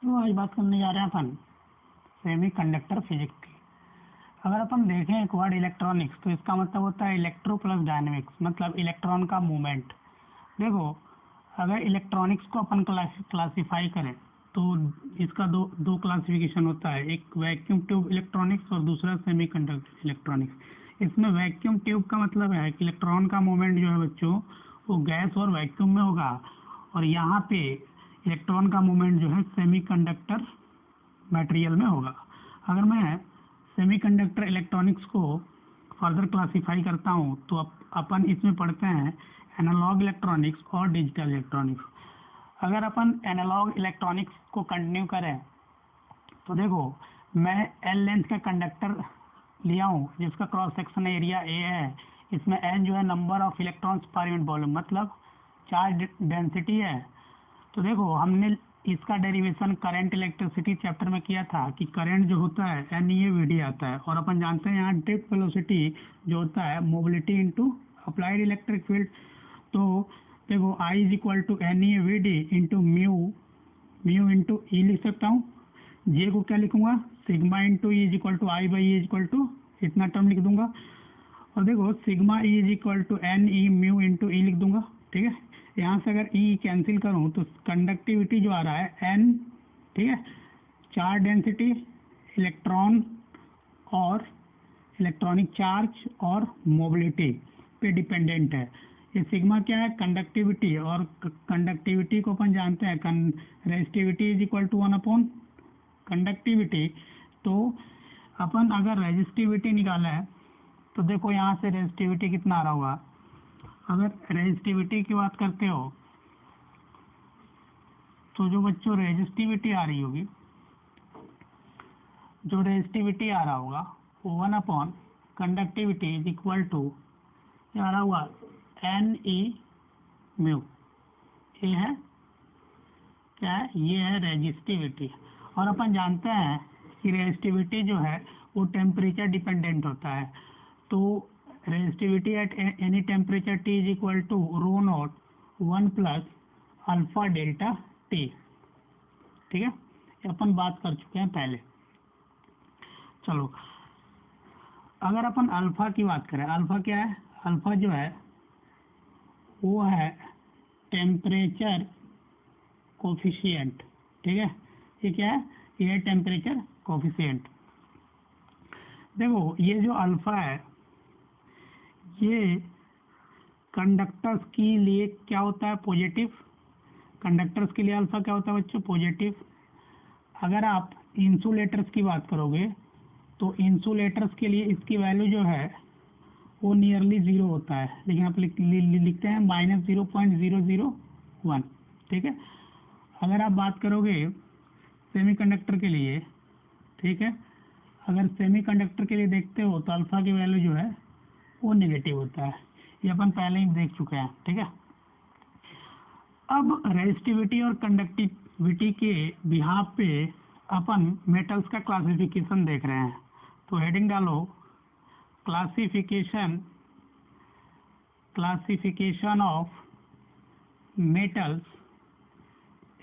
तो आज बात करने जा रहे हैं अपन सेमी कंडक्टर फिजिक्स की। अगर अपन देखें एक वर्ड इलेक्ट्रॉनिक्स, तो इसका मतलब होता है इलेक्ट्रो प्लस डायनेमिक्स, मतलब इलेक्ट्रॉन का मूवमेंट। देखो, अगर इलेक्ट्रॉनिक्स को अपन क्लासिफाई करें तो इसका दो क्लासिफिकेशन होता है, एक वैक्यूम ट्यूब इलेक्ट्रॉनिक्स और दूसरा सेमी कंडक्टर इलेक्ट्रॉनिक्स। इसमें वैक्यूम ट्यूब का मतलब है कि इलेक्ट्रॉन का मूवमेंट जो है बच्चों वो गैस और वैक्यूम में होगा, और यहाँ पे इलेक्ट्रॉन का मूवमेंट जो है सेमीकंडक्टर मटेरियल में होगा। अगर मैं सेमीकंडक्टर इलेक्ट्रॉनिक्स को फर्दर क्लासिफाई करता हूँ तो अपन इसमें पढ़ते हैं एनालॉग इलेक्ट्रॉनिक्स और डिजिटल इलेक्ट्रॉनिक्स। अगर अपन एनालॉग इलेक्ट्रॉनिक्स को कंटिन्यू करें तो देखो, मैं एल लेंथ का कंडक्टर लिया हूँ जिसका क्रॉस सेक्शन एरिया ए है। इसमें एन जो है number of electrons per unit volume, मतलब चार्ज डेंसिटी है। तो देखो, हमने इसका डेरिवेशन करंट इलेक्ट्रिसिटी चैप्टर में किया था कि करंट जो होता है NEA/VD आता है, और अपन जानते हैं यहाँ ड्रिफ्ट वेलोसिटी जो होता है mobility into applied electric field. तो देखो, I is equal to NEA/VD into mu into E लिख सकता हूँ। जे को क्या लिखूंगा, sigma into E is equal to I by E is equal to इतना टर्म लिख दूंगा। और देखो, sigma E is equal to NE mu into E लिख दूंगा। ठीक है, यहाँ से अगर ई कैंसिल करूँ तो कंडक्टिविटी जो आ रहा है N, ठीक है, चार्ज डेंसिटी, इलेक्ट्रॉन और इलेक्ट्रॉनिक चार्ज और मोबिलिटी पे डिपेंडेंट है। ये सिग्मा क्या है, कंडक्टिविटी, और कंडक्टिविटी को अपन जानते हैं resistivity is equal to 1 upon conductivity. तो अपन अगर रेजिस्टिविटी निकाला है तो देखो यहाँ से रेजिस्टिविटी कितना आ रहा होगा। अगर रेजिस्टिविटी की बात करते हो तो जो बच्चों रेजिस्टिविटी आ रही होगी, जो रेजिस्टिविटी आ रहा होगा वो 1 upon conductivity is equal to आ रहा हुआ NE म्यू। ये है क्या है, ये है रेजिस्टिविटी। और अपन जानते हैं कि रेजिस्टिविटी जो है वो टेम्परेचर डिपेंडेंट होता है। तो resistivity at any temperature T is equal to rho nought 1 plus alpha delta T। ठीक है, ये अपन बात कर चुके हैं पहले। चलो, अगर अपन अल्फा की बात करें, अल्फा क्या है, अल्फा जो है वो है टेम्परेचर कोफिशिएंट। ठीक है, ये क्या है, ये है टेम्परेचर कोफिशिएंट। देखो, ये जो अल्फा है ये कंडक्टर्स के लिए क्या होता है, पॉजिटिव। कंडक्टर्स के लिए अल्फा क्या होता है बच्चों, पॉजिटिव। अगर आप इंसुलेटर्स की बात करोगे तो इंसुलेटर्स के लिए इसकी वैल्यू जो है वो नियरली 0 होता है, लेकिन आप लिखते हैं -0.001। ठीक है, अगर आप बात करोगे सेमीकंडक्टर के लिए, ठीक है, अगर सेमीकंडक्टर के लिए देखते हो तो अल्फा की वैल्यू जो है वो नेगेटिव होता है। ये अपन पहले ही देख चुके हैं। ठीक है, अब रेजिस्टिविटी और कंडक्टिविटी के बिहाफ पे अपन मेटल्स का क्लासिफिकेशन देख रहे हैं। तो हेडिंग डालो classification of metals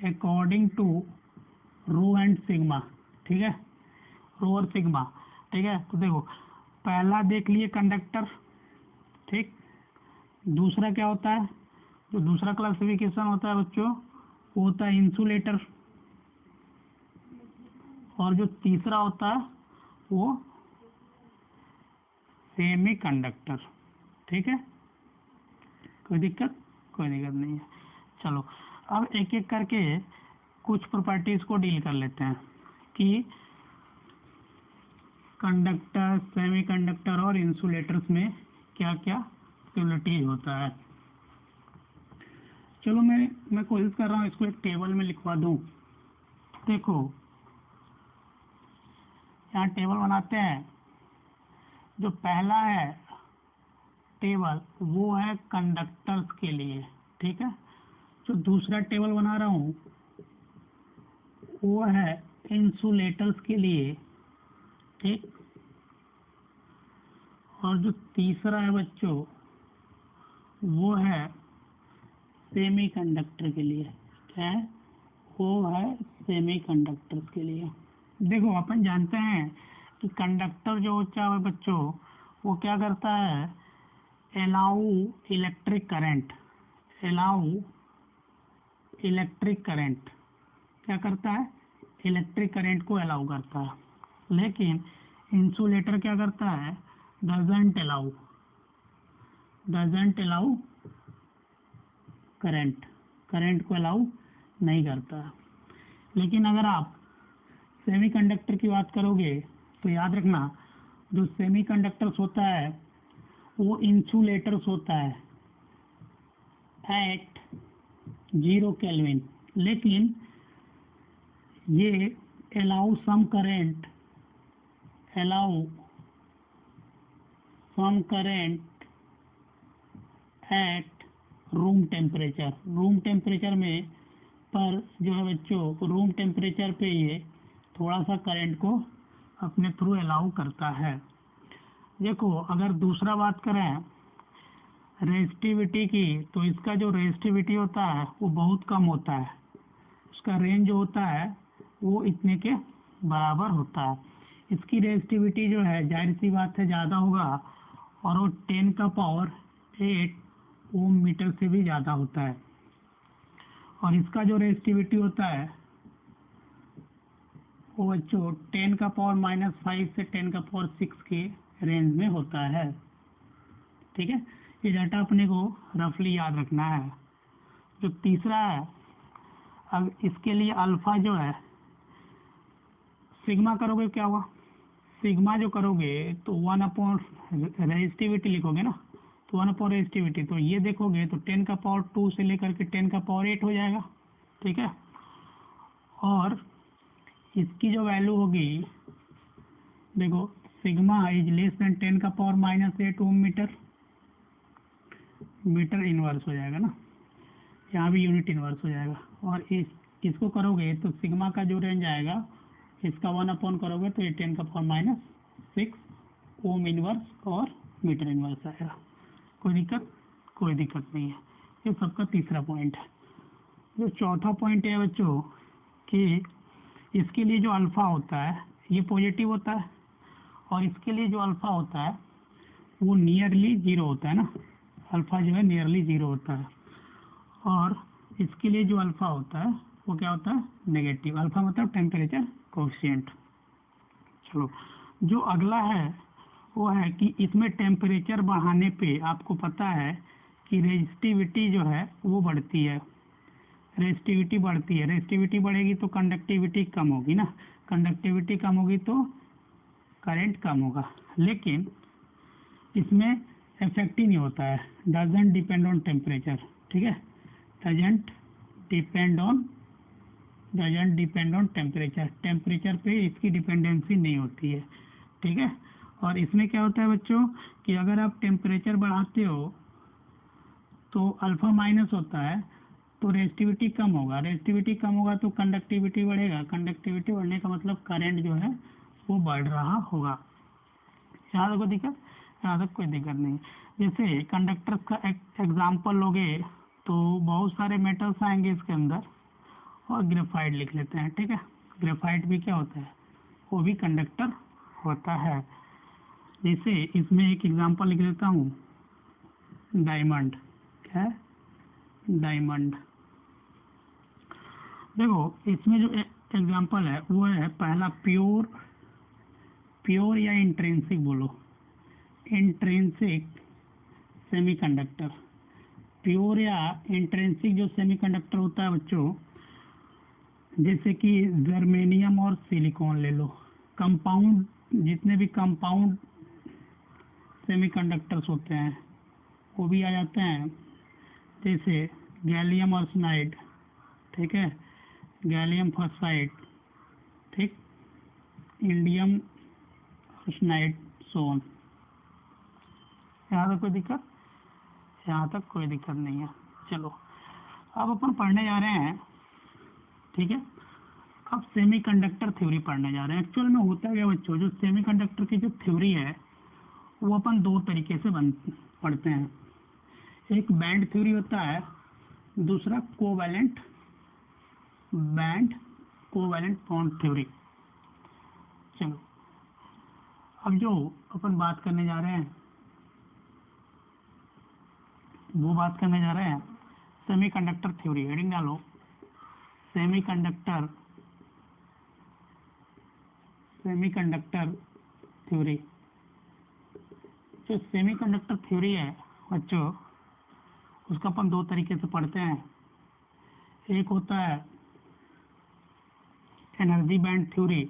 according to rho and sigma. ठीक है, रो और सिग्मा। ठीक है, तो देखो, पहला देख लिए कंडक्टर। ठीक, दूसरा क्या होता है, जो दूसरा क्लासिफिकेशन होता है बच्चों वो होता है इंसुलेटर, और जो तीसरा होता है वो सेमी कंडक्टर। ठीक है, कोई दिक्कत नहीं है। चलो, अब एक एक करके कुछ प्रॉपर्टीज को डील कर लेते हैं कि कंडक्टर, सेमी कंडक्टर और इंसुलेटर्स में क्या क्या सिमिलरिटीज होता है। चलो, मैं कोशिश कर रहा हूँ इसको एक टेबल में लिखवा दूँ। देखो, यहाँ टेबल बनाते हैं। जो पहला है टेबल वो है कंडक्टर्स के लिए। ठीक है, जो दूसरा टेबल बना रहा हूँ वो है इंसुलेटर्स के लिए। ठीक, और जो तीसरा है बच्चों वो है सेमीकंडक्टर के लिए। क्या है, वो है सेमीकंडक्टर्स के लिए। देखो अपन जानते हैं कि कंडक्टर जो होता है बच्चों वो क्या करता है, allow electric current, allow electric current क्या करता है, इलेक्ट्रिक करंट को अलाउ करता है। लेकिन इंसुलेटर क्या करता है, डजंट अलाउ करंट, करंट को अलाउ नहीं करता। लेकिन अगर आप सेमीकंडक्टर की बात करोगे तो याद रखना जो सेमीकंडक्टर्स होता है वो इंसुलेटर्स होता है एट 0 केल्विन, लेकिन ये allow some current at room temperature में, पर जो है बच्चों रूम टेम्परेचर पे ये थोड़ा सा करंट को अपने थ्रू अलाउ करता है। देखो अगर दूसरा बात करें रेजिस्टिविटी की, तो इसका जो रेजिस्टिविटी होता है वो बहुत कम होता है, उसका रेंज जो होता है वो इतने के बराबर होता है। इसकी रेजिस्टिविटी जो है जाहिर सी बात है ज़्यादा होगा और वो 10⁸ ओम मीटर से भी ज़्यादा होता है। और इसका जो रेजिस्टिविटी होता है वो बच्चों 10⁻⁻5 से 10⁻6 के रेंज में होता है। ठीक है, ये डाटा अपने को रफली याद रखना है। जो तीसरा है, अब इसके लिए अल्फा जो है सिग्मा करोगे क्या हुआ, सिग्मा जो करोगे तो 1 रेजिस्टिविटी लिखोगे ना, तो 1 रेजिस्टिविटी, तो ये देखोगे तो 10⁻2 से लेकर के 10⁻8 हो जाएगा। ठीक है, और इसकी जो वैल्यू होगी देखो sigma is less than 10⁻⁻8 ohm metre inverse हो जाएगा ना, यहाँ भी यूनिट इनवर्स हो जाएगा। और इसको करोगे तो सिग्मा का जो रेंज आएगा इसका 1 करोगे तो ये 10⁻6 ओम इनवर्स और मीटर इनवर्स आएगा। कोई दिक्कत नहीं है। ये सबका तीसरा पॉइंट है। जो चौथा पॉइंट है बच्चों कि इसके लिए जो अल्फा होता है ये पॉजिटिव होता है और इसके लिए जो अल्फा होता है वो नियरली 0 होता है ना, अल्फा जो है नियरली 0 होता है। और इसके लिए जो अल्फा होता है वो क्या होता है, नेगेटिव। अल्फा मतलब टेम्परेचर कोएफिशिएंट। चलो जो अगला है वो है कि इसमें टेम्परेचर बढ़ाने पे आपको पता है कि रेजिस्टिविटी जो है वो बढ़ती है, रेजिस्टिविटी बढ़ती है। रेजिस्टिविटी बढ़ेगी तो कंडक्टिविटी कम होगी ना, कंडक्टिविटी कम होगी तो करंट कम होगा। लेकिन इसमें इफेक्ट ही नहीं होता है, डजंट डिपेंड ऑन टेम्परेचर। ठीक है, doesn't depend on temperature, temperature पे इसकी डिपेंडेंसी नहीं होती है। ठीक है, और इसमें क्या होता है बच्चों कि अगर आप टेम्परेचर बढ़ाते हो तो अल्फा माइनस होता है तो रेजिस्टिविटी कम होगा, रेजिस्टिविटी कम होगा तो कंडक्टिविटी बढ़ेगा, कंडक्टिविटी बढ़ने का मतलब करंट जो है वो बढ़ रहा होगा। यहाँ तक दिक्कत, यहाँ तक कोई दिक्कत नहीं। जैसे कंडक्टर का एग्जाम्पल लोगे तो बहुत सारे मेटल्स आएंगे इसके अंदर और ग्रेफाइट लिख लेते हैं। ठीक है, ग्रेफाइट भी क्या होता है, वो भी कंडक्टर होता है। जैसे इसमें एक एग्जांपल लिख देता हूँ, डायमंड। क्या है, डायमंड। देखो इसमें जो एग्जांपल है वो है पहला प्योर या इंट्रिंसिक, बोलो इंट्रिंसिक सेमीकंडक्टर। प्योर या इंट्रिंसिक जो सेमीकंडक्टर होता है बच्चों, जैसे कि जर्मेनियम और सिलिकॉन ले लो, कंपाउंड जितने भी कंपाउंड सेमीकंडक्टर्स होते हैं वो भी आ जाते हैं। जैसे गैलियम आर्सेनाइड, ठीक है, गैलियम फॉस्फाइड, ठीक, इंडियम आर्सेनाइड, सोन। यहाँ तक कोई दिक्कत, यहाँ तक कोई दिक्कत नहीं है। चलो अब अपन पढ़ने जा रहे हैं। ठीक है, अब सेमीकंडक्टर थ्योरी पढ़ने जा रहे हैं। एक्चुअल में होता क्या बच्चों, जो सेमीकंडक्टर की जो थ्योरी है वो अपन दो तरीके से पढ़ते हैं। एक बैंड थ्योरी होता है, दूसरा covalent band covalent bond theory. चलो अब जो अपन बात करने जा रहे हैं वो बात करने जा रहे हैं सेमीकंडक्टर थ्योरी। हेडिंग डालो सेमीकंडक्टर थ्योरी। जो सेमीकंडक्टर थ्योरी है बच्चों, उसका अपन दो तरीके से पढ़ते हैं। एक होता है एनर्जी बैंड थ्योरी,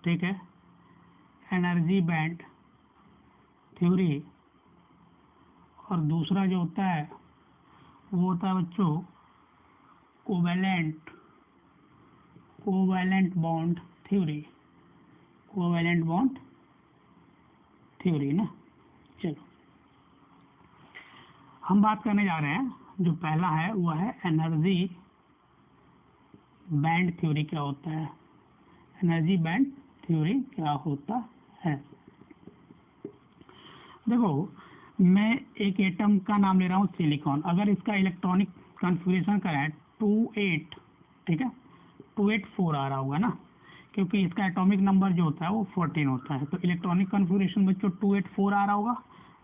ठीक है, एनर्जी बैंड थ्योरी, और दूसरा जो होता है वो होता है बच्चों covalent bond theory. Covalent bond theory ना। चलो हम बात करने जा रहे हैं, जो पहला है वो है एनर्जी बैंड थ्योरी। क्या होता है एनर्जी बैंड थ्योरी, क्या होता है? देखो मैं एक एटम का नाम ले रहा हूँ सिलिकॉन। अगर इसका इलेक्ट्रॉनिक कॉन्फ़िगरेशन करें 28, ठीक है, 284 आ रहा होगा ना, क्योंकि इसका एटॉमिक नंबर जो होता है वो 14 होता है। तो इलेक्ट्रॉनिक कॉन्फ़िगरेशन बच्चों 284 आ रहा होगा,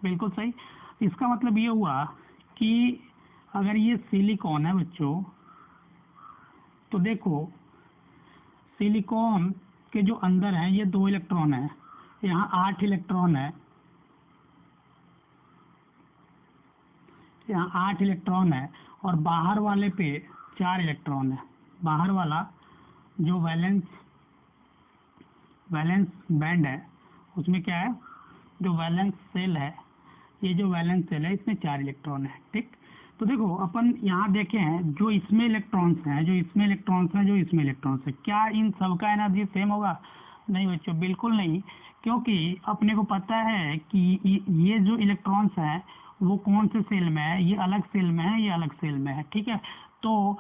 बिल्कुल सही। इसका मतलब ये हुआ कि अगर ये सिलिकॉन है बच्चों, तो देखो सिलिकॉन के जो अंदर है ये 2 इलेक्ट्रॉन है, यहाँ 8 इलेक्ट्रॉन है, यहाँ 8 इलेक्ट्रॉन है, और बाहर वाले पे 4 इलेक्ट्रॉन है। बाहर वाला जो वैलेंस बैंड है उसमें क्या है, जो वैलेंस सेल है, ये जो वैलेंस सेल है इसमें 4 इलेक्ट्रॉन है, ठीक। तो देखो अपन यहाँ देखें, जो इसमें इलेक्ट्रॉन्स हैं, जो इसमें इलेक्ट्रॉन्स हैं, जो इसमें इलेक्ट्रॉन्स है, क्या इन सबका एनर्जी सेम होगा? नहीं बच्चों, बिल्कुल नहीं, क्योंकि अपने को पता है कि ये जो इलेक्ट्रॉन्स हैं वो कौन से सेल में है, ये अलग सेल में है, ये अलग सेल में है, ठीक है। तो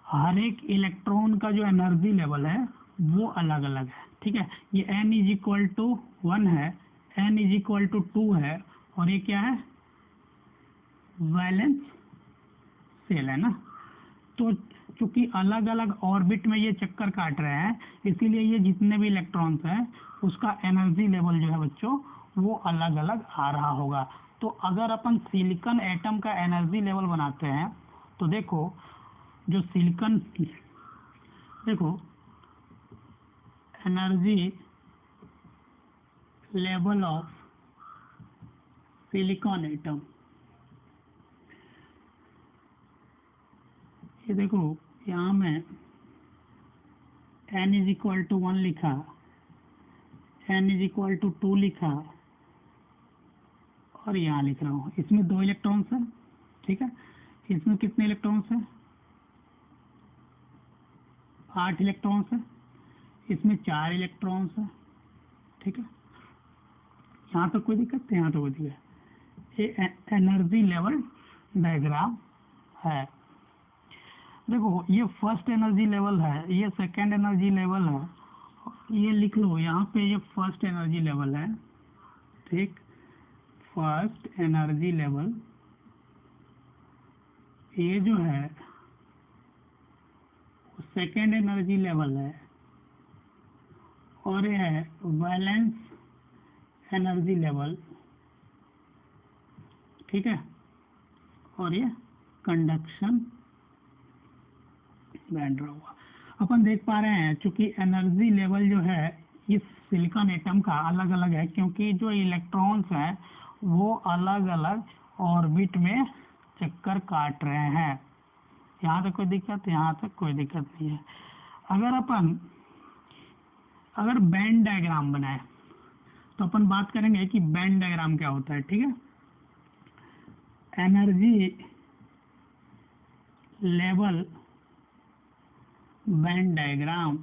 हर एक इलेक्ट्रॉन का जो एनर्जी लेवल है वो अलग अलग है, ठीक है। ये n इज इक्वल टू 1 है, n इज इक्वल टू 2 है, और ये क्या है, वैलेंस सेल है ना। तो चूंकि अलग अलग ऑर्बिट में ये चक्कर काट रहे हैं, इसीलिए ये जितने भी इलेक्ट्रॉन्स हैं उसका एनर्जी लेवल जो है बच्चों वो अलग अलग आ रहा होगा। तो अगर अपन सिलिकॉन एटम का एनर्जी लेवल बनाते हैं तो देखो जो सिलिकॉन, देखो energy level of silicon atom, ये देखो यहाँ में n इज इक्वल टू 1 लिखा, n इज इक्वल टू 2 लिखा, और यहाँ लिख रहा हूँ। इसमें 2 इलेक्ट्रॉन्स हैं, ठीक है। इसमें कितने इलेक्ट्रॉन्स हैं? 8 इलेक्ट्रॉन्स हैं। इसमें 4 इलेक्ट्रॉन्स हैं, ठीक है। यहाँ तो कोई दिक्कत है, यहाँ तो कोई दिक्कत। ये एनर्जी लेवल डायग्राम है। देखो ये फर्स्ट एनर्जी लेवल है, ये सेकेंड एनर्जी लेवल है, ये लिख लो यहाँ पे, ये फर्स्ट एनर्जी लेवल है, ठीक, फर्स्ट एनर्जी लेवल। ये जो है सेकेंड एनर्जी लेवल है, और ये है वैलेंस एनर्जी लेवल, ठीक है, और ये कंडक्शन बैंड रहा हुआ। अपन देख पा रहे हैं चूंकि एनर्जी लेवल जो है इस सिलिकॉन एटम का अलग अलग है, क्योंकि जो इलेक्ट्रॉन्स हैं वो अलग अलग ऑर्बिट में चक्कर काट रहे हैं। यहाँ तक कोई दिक्कत, यहाँ तक कोई दिक्कत नहीं है। अगर बैंड डायग्राम बनाए तो अपन बात करेंगे कि बैंड डायग्राम क्या होता है, ठीक है। Energy level band diagram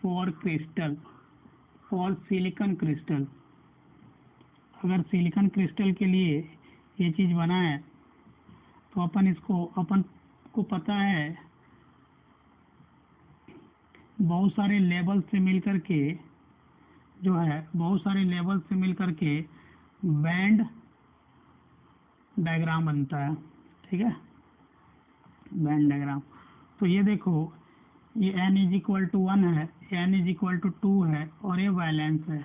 for crystal, for silicon crystal. अगर सिलिकॉन क्रिस्टल के लिए ये चीज बनाए तो अपन को पता है बहुत सारे लेवल से मिलकर के जो है, बहुत सारे लेवल से मिलकर के बैंड डायग्राम बनता है, ठीक है, बैंड डायग्राम। तो ये देखो ये n इज इक्वल टू 1 है, n इज इक्वल टू 2 है और ये वैलेंस है,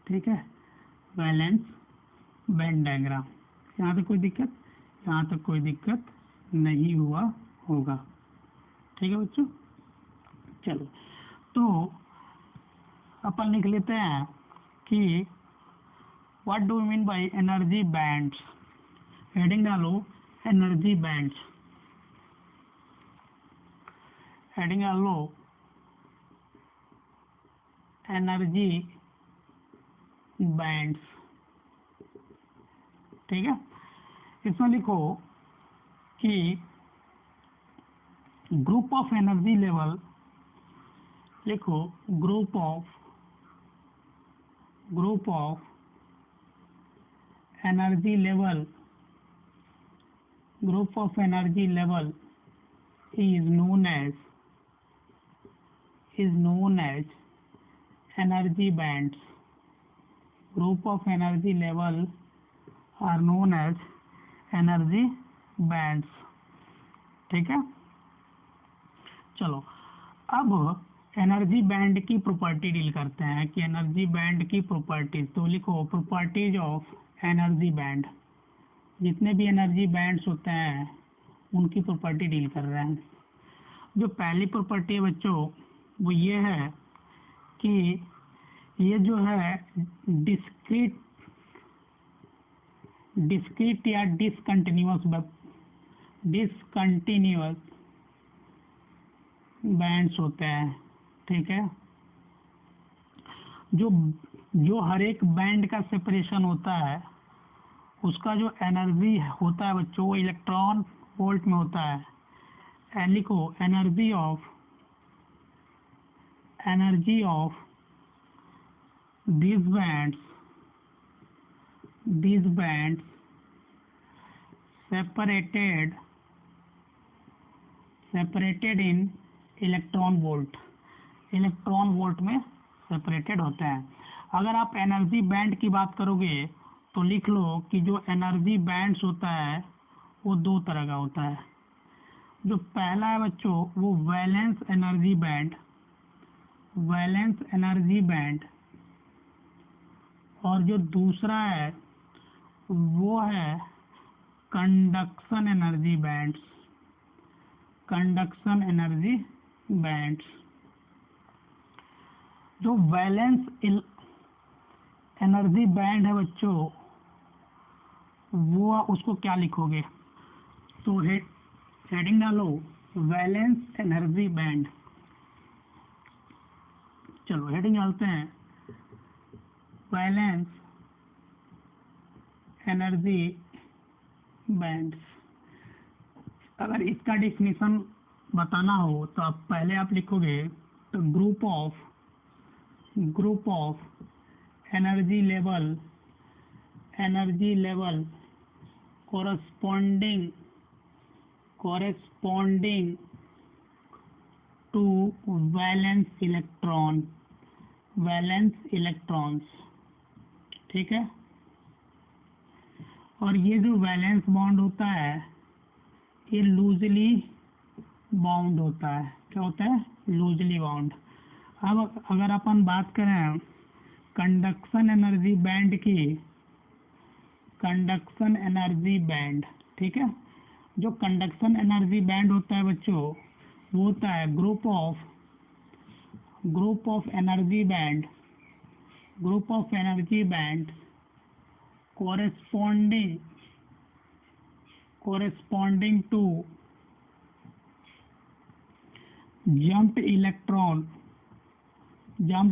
ठीक है, वैलेंस बैंड डायग्राम। यहाँ तक कोई दिक्कत? यहाँ तक कोई दिक्कत नहीं हुआ होगा, ठीक है बच्चों। चलो तो अपन लिख लेते हैं कि what do we mean by energy bands. Heading डालो एनर्जी बैंड्स, हेडिंग डालो एनर्जी बैंड्स, ठीक है। इसमें लिखो कि ग्रुप ऑफ एनर्जी लेवल, लिखो group of energy level, group of energy level is known as energy bands. Group of energy level are known as energy bands, ठीक है। चलो अब एनर्जी बैंड की प्रॉपर्टी डील करते हैं कि एनर्जी बैंड की प्रॉपर्टीज। तो लिखो प्रॉपर्टीज ऑफ एनर्जी बैंड, जितने भी एनर्जी बैंड्स होते हैं उनकी प्रॉपर्टी डील कर रहे हैं। जो पहली प्रॉपर्टी है बच्चों वो ये है कि ये जो है डिस्क्रीट या डिसकंटिन्यूअस बैंड्स होते हैं, ठीक है। जो हर एक बैंड का सेपरेशन होता है उसका जो एनर्जी होता है बच्चों वो इलेक्ट्रॉन वोल्ट में होता है। लिखो energy of these bands separated in electron volt में सेपरेटेड होते हैं। अगर आप एनर्जी बैंड की बात करोगे तो लिख लो कि जो एनर्जी बैंड्स होता है वो दो तरह का होता है। जो पहला है बच्चों वो वैलेंस एनर्जी बैंड, और जो दूसरा है वो है कंडक्शन एनर्जी बैंड्स। जो वैलेंस एनर्जी बैंड है बच्चों वो उसको क्या लिखोगे? तो हेडिंग डालो वैलेंस एनर्जी बैंड। चलो हेडिंग डालते हैं वैलेंस एनर्जी बैंड्स। अगर इसका डिफिनीशन बताना हो तो आप पहले आप लिखोगे तो group of energy level corresponding to valence electrons, ठीक है। और ये जो वैलेंस बॉन्ड होता है ये लूजली बाउंड होता है। क्या होता है? Loosely bound. अब अगर अपन बात करें कंडक्शन एनर्जी बैंड, ठीक है। जो कंडक्शन एनर्जी बैंड होता है बच्चों वो होता है group of energy band corresponding to jumped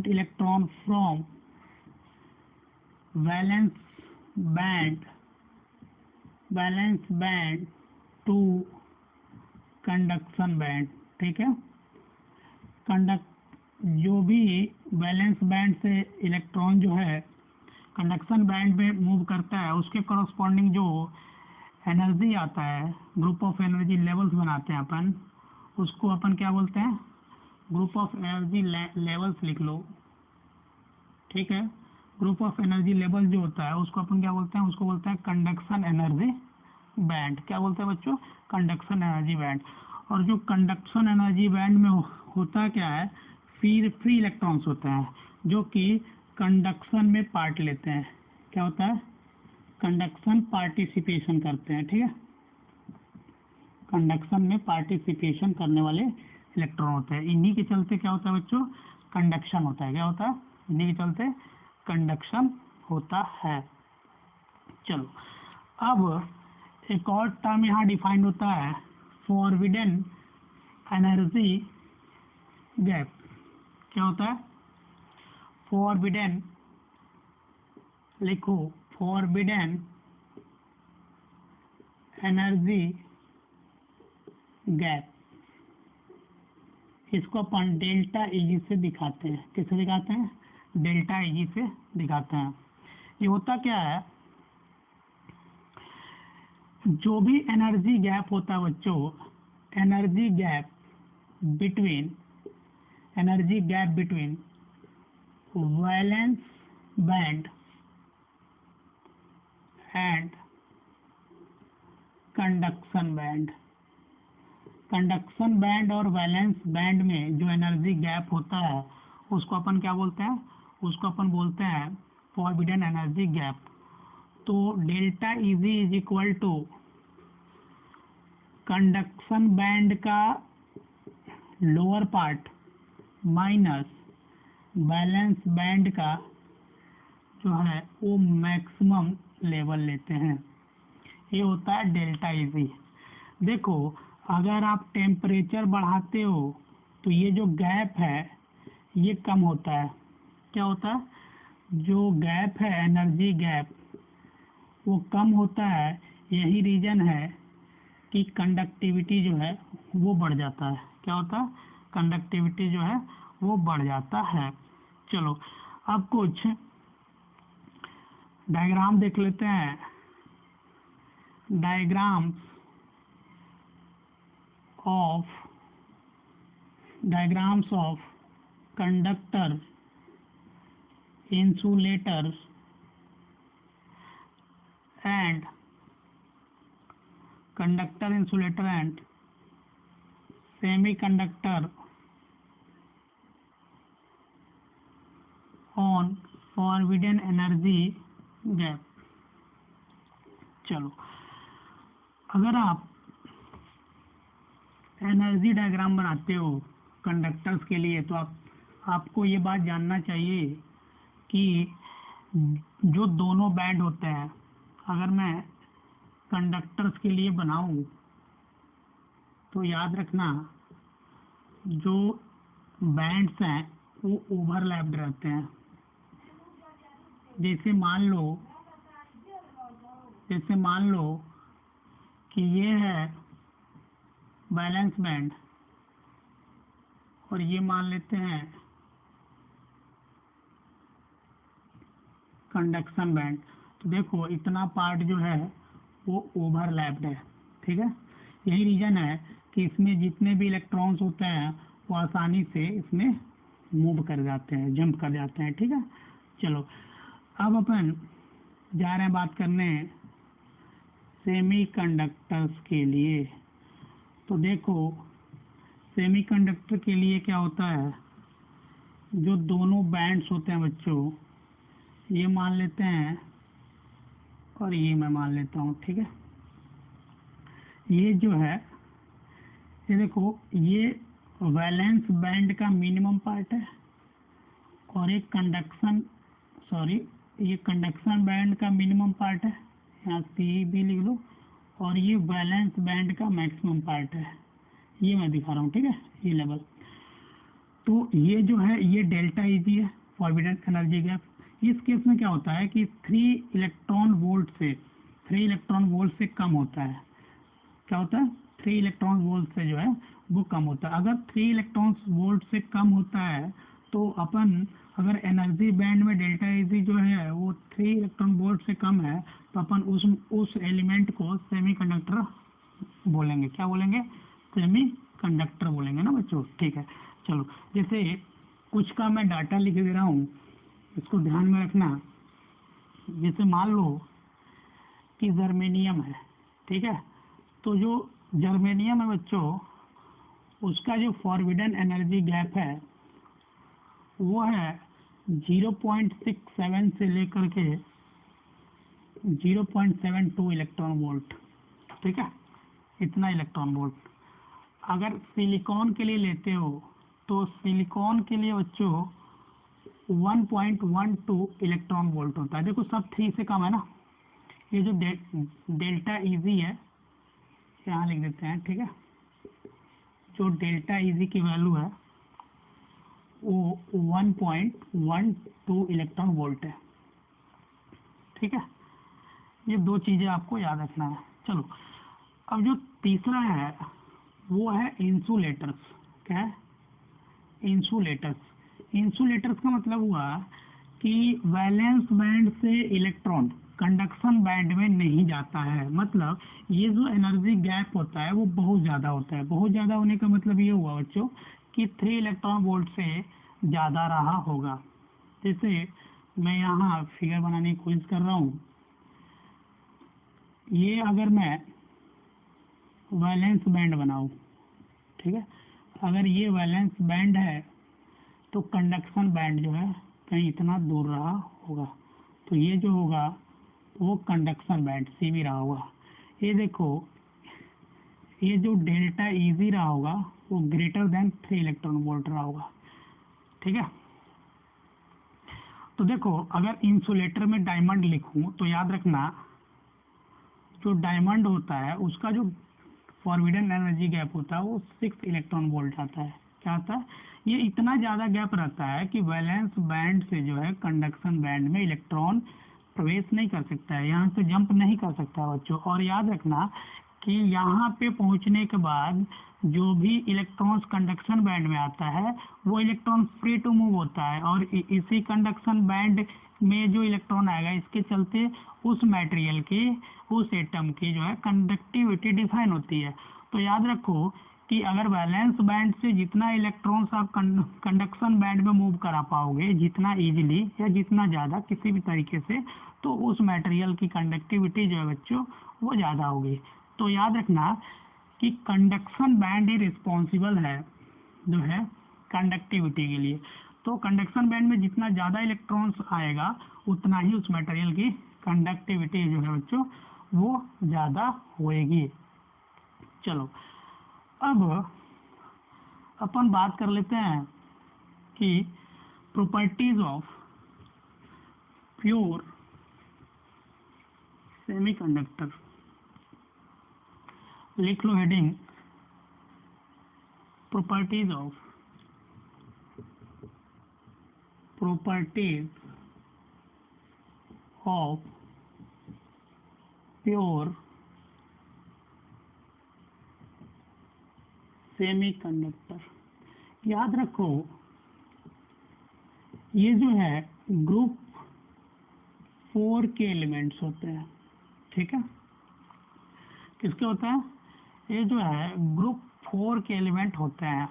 electron from valence band to conduction band, ठीक है। जो भी वैलेंस बैंड से इलेक्ट्रॉन जो है कंडक्शन बैंड में मूव करता है उसके कॉरस्पॉन्डिंग जो एनर्जी आता है, ग्रुप ऑफ एनर्जी लेवल्स बनाते हैं अपन, उसको अपन क्या बोलते हैं? ग्रुप ऑफ एनर्जी लेवल्स लिख लो, ठीक है। ग्रुप ऑफ एनर्जी लेवल जो होता है उसको अपन क्या बोलते हैं? उसको बोलते हैं कंडक्शन एनर्जी बैंड। क्या बोलते हैं बच्चों? Conduction energy band. और जो कंडक्शन एनर्जी बैंड में होता क्या है, फ्री इलेक्ट्रॉन्स होते हैं जो कि कंडक्शन में पार्ट लेते हैं। क्या होता है, कंडक्शन पार्टिसिपेशन करते हैं, ठीक है, कंडक्शन में पार्टिसिपेशन करने वाले इलेक्ट्रॉन होते हैं। इन्हीं के चलते क्या होता है बच्चों, कंडक्शन होता है। क्या होता है, इन्हीं के चलते कंडक्शन होता है। चलो अब एक और टर्म यहाँ डिफाइंड होता है, फॉरबिडन एनर्जी गैप। क्या होता है, फॉरबिडन, लिखो, फॉरबिडन एनर्जी गैप। इसको अपन डेल्टा ईजी से दिखाते हैं। किससे दिखाते हैं, डेल्टा ईजी से दिखाते हैं। ये होता क्या है, जो भी एनर्जी गैप होता है बच्चों, energy gap between valence band and conduction band. Conduction band और वैलेंस बैंड में जो एनर्जी गैप होता है उसको अपन क्या बोलते हैं, उसको अपन बोलते हैं फॉरबिडन एनर्जी गैप। तो delta Eg is equal to conduction band का lower part minus valence band का जो है वो मैक्सिमम लेवल लेते हैं। ये होता है डेल्टा इजी। देखो अगर आप टेम्परेचर बढ़ाते हो तो ये जो गैप है ये कम होता है। क्या होता है, जो गैप है एनर्जी गैप वो कम होता है। यही रीजन है कि कंडक्टिविटी जो है वो बढ़ जाता है। क्या होता है, कंडक्टिविटी जो है वो बढ़ जाता है। चलो अब कुछ डायग्राम देख लेते हैं। Diagrams of conductor, insulators and semiconductor on forbidden energy gap। चलो अगर आप एनर्जी डायग्राम बनाते हो कंडक्टर्स के लिए तो आपको ये बात जानना चाहिए कि जो दोनों बैंड होते हैं, अगर मैं कंडक्टर्स के लिए बनाऊं तो याद रखना जो बैंड्स हैं वो ओवरलैप्ड रहते हैं। जैसे मान लो कि ये है बैलेंस बैंड और ये मान लेते हैं कंडक्शन बैंड। तो देखो इतना पार्ट जो है वो ओवरलैप्ड है, ठीक है। यही रीजन है कि इसमें जितने भी इलेक्ट्रॉन्स होते हैं वो आसानी से इसमें मूव कर जाते हैं, जंप कर जाते हैं, ठीक है। चलो अब अपन जा रहे हैं बात करने सेमीकंडक्टर्स के लिए। तो देखो सेमीकंडक्टर के लिए क्या होता है, जो दोनों बैंड्स होते हैं बच्चों, ये मान लेते हैं और ये मैं मान लेता हूँ, ठीक है। ये जो है ये देखो ये वैलेंस बैंड का मिनिमम पार्ट है और ये कंडक्शन बैंड का मिनिमम पार्ट है, यहाँ सी भी लिख लो, और ये वैलेंस बैंड का मैक्सिमम पार्ट है, ये मैं दिखा रहा हूँ, ठीक है, ये लेवल। तो ये जो है ये डेल्टा इजी है, फॉरबिडन एनर्जी गैप। इस केस में क्या होता है कि 3 इलेक्ट्रॉन वोल्ट से कम होता है। क्या होता है, 3 इलेक्ट्रॉन वोल्ट से जो है वो कम होता है। अगर 3 इलेक्ट्रॉन वोल्ट से कम होता है तो अपन अगर एनर्जी बैंड में डेल्टा इजी जो है वो 3 इलेक्ट्रॉन वोल्ट से कम है तो अपन उस एलिमेंट को सेमीकंडक्टर बोलेंगे। क्या बोलेंगे, सेमीकंडक्टर बोलेंगे ना बच्चों, ठीक है। चलो जैसे कुछ का मैं डाटा लिख दे रहा हूँ, इसको ध्यान में रखना। जैसे मान लो कि जर्मेनियम है, ठीक है। तो जो जर्मेनियम है बच्चों उसका जो फॉरबिडन एनर्जी गैप है वो है 0.67 से लेकर के 0.72 इलेक्ट्रॉन वोल्ट, ठीक है, इतना इलेक्ट्रॉन वोल्ट। अगर सिलिकॉन के लिए लेते हो तो सिलिकॉन के लिए बच्चों 1.12 इलेक्ट्रॉन वोल्ट होता है। देखो सब 3 से कम है ना, ये जो डेल्टा इजी है यहाँ लिख देते हैं, ठीक है, जो डेल्टा इजी की वैल्यू है वो 1.12 इलेक्ट्रॉन वोल्ट है, ठीक है। ये 2 चीजें आपको याद रखना है। चलो अब जो तीसरा है वो है इंसुलेटर्स। क्या है? इंसुलेटर्स। इंसुलेटर्स का मतलब हुआ कि वैलेंस बैंड से इलेक्ट्रॉन कंडक्शन बैंड में नहीं जाता है। मतलब ये जो एनर्जी गैप होता है वो बहुत ज़्यादा होता है। बहुत ज़्यादा होने का मतलब ये हुआ बच्चों कि 3 इलेक्ट्रॉन वोल्ट से ज़्यादा रहा होगा। जैसे मैं यहाँ फिगर बनाने की कोशिश कर रहा हूँ, ये अगर मैं वैलेंस बैंड बनाऊँ, ठीक है, अगर ये वैलेंस बैंड है तो कंडक्शन बैंड जो है कहीं इतना दूर रहा होगा, तो ये जो होगा वो कंडक्शन बैंड सी भी रहा होगा। ये देखो ये जो डेल्टा इजी रहा होगा वो ग्रेटर देन 3 इलेक्ट्रॉन वोल्ट रहा होगा, ठीक है। तो देखो अगर इंसुलेटर में डायमंड लिखूं तो याद रखना जो डायमंड होता है उसका जो फॉरबिडन एनर्जी गैप होता है वो 6 इलेक्ट्रॉन वोल्ट आता है। क्या आता है? ये इतना ज़्यादा गैप रहता है कि वैलेंस बैंड से जो है कंडक्शन बैंड में इलेक्ट्रॉन प्रवेश नहीं कर सकता है, यहाँ से जंप नहीं कर सकता बच्चों। और याद रखना कि यहाँ पे पहुँचने के बाद जो भी इलेक्ट्रॉन्स कंडक्शन बैंड में आता है वो इलेक्ट्रॉन फ्री टू मूव होता है, और इसी कंडक्शन बैंड में जो इलेक्ट्रॉन आएगा इसके चलते उस मटेरियल की, उस एटम की जो है कंडक्टिविटी डिफाइन होती है। तो याद रखो कि अगर वैलेंस बैंड से जितना इलेक्ट्रॉन्स आप कंडक्शन बैंड में मूव करा पाओगे जितना इजीली या जितना ज़्यादा किसी भी तरीके से, तो उस मटेरियल की कंडक्टिविटी जो है बच्चों वो ज़्यादा होगी। तो याद रखना कि कंडक्शन बैंड ही रिस्पॉन्सिबल है जो है कंडक्टिविटी के लिए। तो कंडक्शन बैंड में जितना ज़्यादा इलेक्ट्रॉन्स आएगा उतना ही उस मटेरियल की कंडक्टिविटी जो है बच्चों वो ज़्यादा होएगी। चलो अब अपन बात कर लेते हैं कि प्रॉपर्टीज ऑफ प्योर सेमीकंडक्टर। लिख लो heading properties of pure semiconductor. याद रखो ये जो है ग्रुप 4 के एलिमेंट्स होते हैं, ठीक है। किसके होते हैं? ये जो है ग्रुप 4 के एलिमेंट होते हैं,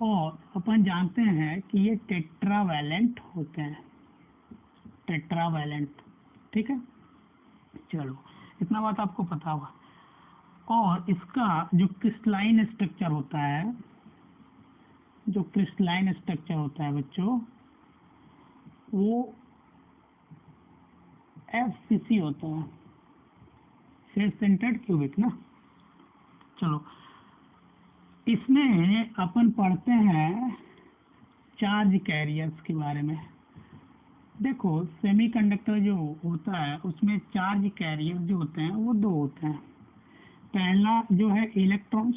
और अपन जानते हैं कि ये टेट्रावैलेंट होते हैं, टेट्रावैलेंट, ठीक है। चलो इतना बात आपको पता होगा। और इसका जो क्रिस्टलाइन स्ट्रक्चर होता है, जो क्रिस्टलाइन स्ट्रक्चर होता है बच्चों वो FCC होता है, फेस सेंटर्ड क्यूबिक ना। चलो इसमें अपन पढ़ते हैं चार्ज कैरियर्स के बारे में। देखो सेमीकंडक्टर जो होता है उसमें चार्ज कैरियर जो होते हैं वो 2 होते हैं। पहला जो है इलेक्ट्रॉन्स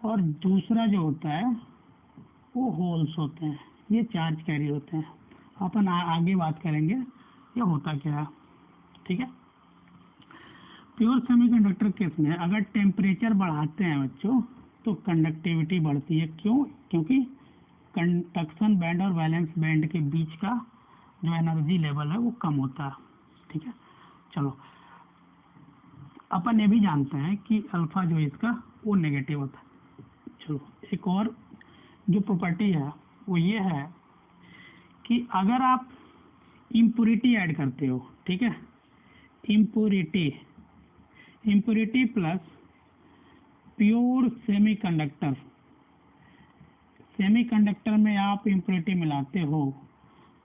और दूसरा जो होता है वो होल्स होते हैं। ये चार्ज कैरियर होते हैं। अपन आगे बात करेंगे ये होता क्या है, ठीक है। प्योर सेमीकंडक्टर केस में अगर टेम्परेचर बढ़ाते हैं बच्चों तो कंडक्टिविटी बढ़ती है। क्यों? क्योंकि कंडक्शन बैंड और वैलेंस बैंड के बीच का जो एनर्जी लेवल है वो कम होता है, ठीक है। चलो अपन ये भी जानते हैं कि अल्फा जो इसका वो नेगेटिव होता है। चलो एक और जो प्रॉपर्टी है वो ये है कि अगर आप इम्प्योरिटी ऐड करते हो, ठीक है, impurity plus pure semiconductor, semiconductor में आप इम्प्योरिटी मिलाते हो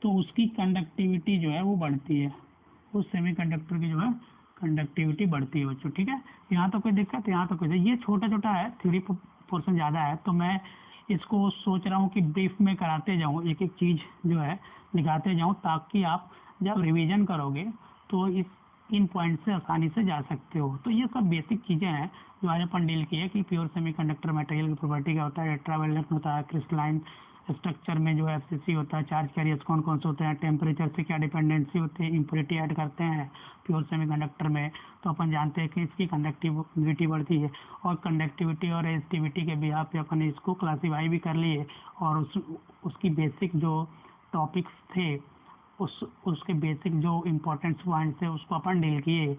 तो उसकी कंडक्टिविटी जो है वो बढ़ती है, उस सेमीकंडक्टर की जो है कंडक्टिविटी बढ़ती है बच्चों। ठीक है, यहाँ तो कोई दिक्कत, यहाँ तो कोई, ये छोटा छोटा है, थ्योरी पोर्शन ज़्यादा है, तो मैं इसको सोच रहा हूँ कि ब्रीफ में कराते जाऊँ, एक एक चीज़ जो है दिखाते जाऊँ, ताकि आप जब रिवीजन करोगे तो इन पॉइंट से आसानी से जा सकते हो। तो ये सब बेसिक चीज़ें हैं जो आज अपन डील किए कि प्योर सेमीकंडक्टर मटेरियल की प्रॉपर्टी क्या होता है, टेट्रावेलेंट होता है, क्रिस्टलाइन स्ट्रक्चर में जो है एफसीसी होता है, चार्ज कैरियर्स कौन कौन से होते हैं, टेम्परेचर से क्या डिपेंडेंसी होती है, इम्प्योरिटी ऐड करते हैं प्योर सेमीकंडक्टर में तो अपन जानते हैं कि इसकी कंडक्टिविटी बढ़ती है, और कंडक्टिविटी और रेजिस्टिविटी के बिहाफ पे अपन इसको क्लासीफाई भी कर लिए, और उसकी बेसिक जो टॉपिक्स थे उसके बेसिक जो इम्पोर्टेंट पॉइंट्स थे उसको अपन डील किए।